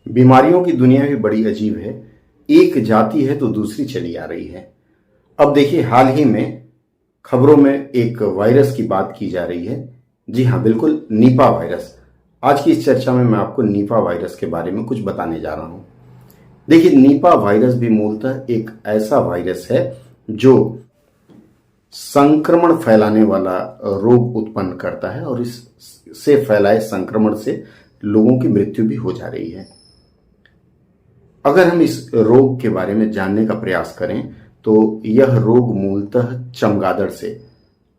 बीमारियों की दुनिया भी बड़ी अजीब है। एक जाति है तो दूसरी चली आ रही है। अब देखिए, हाल ही में खबरों में एक वायरस की बात की जा रही है। जी हाँ, बिल्कुल, निपा वायरस। आज की इस चर्चा में मैं आपको निपा वायरस के बारे में कुछ बताने जा रहा हूं। देखिए, निपा वायरस भी मूलतः एक ऐसा वायरस है जो संक्रमण फैलाने वाला रोग उत्पन्न करता है और इससे फैलाए संक्रमण से लोगों की मृत्यु भी हो जा रही है। अगर हम इस रोग के बारे में जानने का प्रयास करें तो यह रोग मूलतः चमगादड़ से,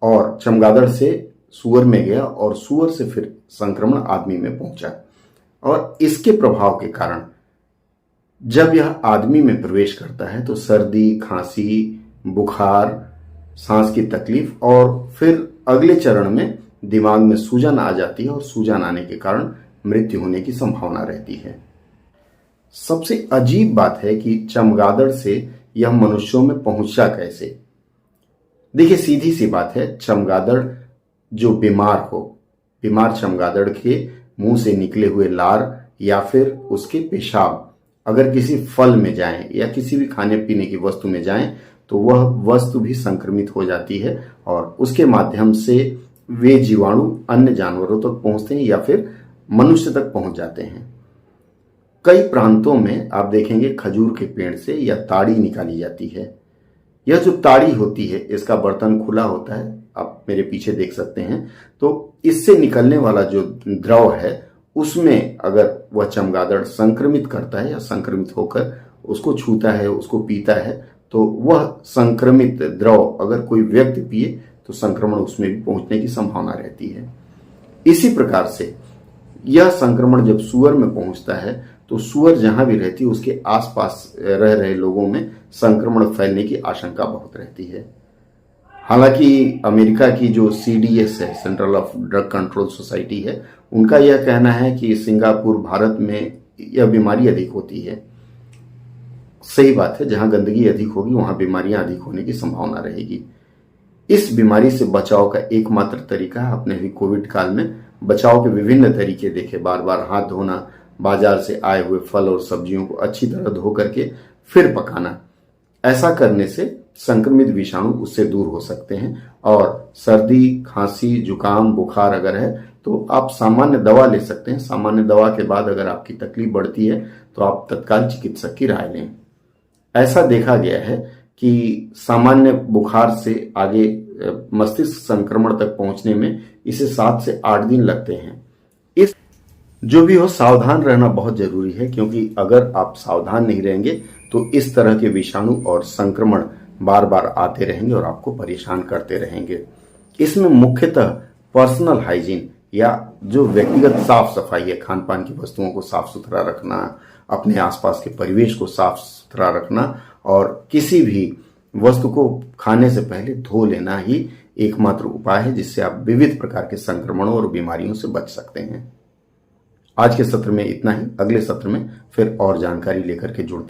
और चमगादड़ से सूअर में गया और सूअर से फिर संक्रमण आदमी में पहुंचा। और इसके प्रभाव के कारण जब यह आदमी में प्रवेश करता है तो सर्दी, खांसी, बुखार, सांस की तकलीफ और फिर अगले चरण में दिमाग में सूजन आ जाती है और सूजन आने के कारण मृत्यु होने की संभावना रहती है। सबसे अजीब बात है कि चमगादड़ से यह मनुष्यों में पहुंचा कैसे। देखिए, सीधी सी बात है, चमगादड़ जो बीमार चमगादड़ के मुंह से निकले हुए लार या फिर उसके पेशाब अगर किसी फल में जाएं या किसी भी खाने पीने की वस्तु में जाएं तो वह वस्तु भी संक्रमित हो जाती है और उसके माध्यम से वे जीवाणु अन्य जानवरों तक पहुंचते हैं या फिर मनुष्य तक पहुंच जाते हैं। कई प्रांतों में आप देखेंगे खजूर के पेड़ से यह ताड़ी निकाली जाती है। यह जो ताड़ी होती है, इसका बर्तन खुला होता है, आप मेरे पीछे देख सकते हैं। तो इससे निकलने वाला जो द्रव है उसमें अगर वह चमगादड़ संक्रमित करता है या संक्रमित होकर उसको छूता है, उसको पीता है, तो वह संक्रमित द्रव अगर कोई व्यक्ति पिए तो संक्रमण उसमें भी पहुंचने की संभावना रहती है। इसी प्रकार से यह संक्रमण जब सूअर में पहुंचता है तो सूअर जहां भी रहती है उसके आसपास रह रहे लोगों में संक्रमण फैलने की आशंका बहुत रहती है। हालांकि अमेरिका की जो CDS है, central of drug control society है, उनका यह कहना है कि सिंगापुर, भारत में यह बीमारी अधिक होती है। सही बात है, जहां गंदगी अधिक होगी वहां बीमारियां अधिक होने की संभावना रहेगी। इस बीमारी से बचाव का एकमात्र तरीका है, अपने भी कोविड काल में बचाव के विभिन्न तरीके देखे। बार बार हाथ धोना, बाजार से आए हुए फल और सब्जियों को अच्छी तरह धो करके फिर पकाना। ऐसा करने से संक्रमित विषाणु उससे दूर हो सकते हैं। और सर्दी, खांसी, जुकाम, बुखार अगर है तो आप सामान्य दवा ले सकते हैं। सामान्य दवा के बाद अगर आपकी तकलीफ बढ़ती है तो आप तत्काल चिकित्सक की राय लें। ऐसा देखा गया है कि सामान्य बुखार से आगे मस्तिष्क संक्रमण तक पहुंचने में इसे 7 से 8 दिन लगते हैं। जो भी हो, सावधान रहना बहुत जरूरी है, क्योंकि अगर आप सावधान नहीं रहेंगे तो इस तरह के विषाणु और संक्रमण बार बार आते रहेंगे और आपको परेशान करते रहेंगे। इसमें मुख्यतः पर्सनल हाइजीन या जो व्यक्तिगत साफ सफाई है, खान पान की वस्तुओं को साफ सुथरा रखना, अपने आसपास के परिवेश को साफ सुथरा रखना और किसी भी वस्तु को खाने से पहले धो लेना ही एकमात्र उपाय है जिससे आप विविध प्रकार के संक्रमणों और बीमारियों से बच सकते हैं। आज के सत्र में इतना ही। अगले सत्र में फिर और जानकारी लेकर के जुड़ते हैं।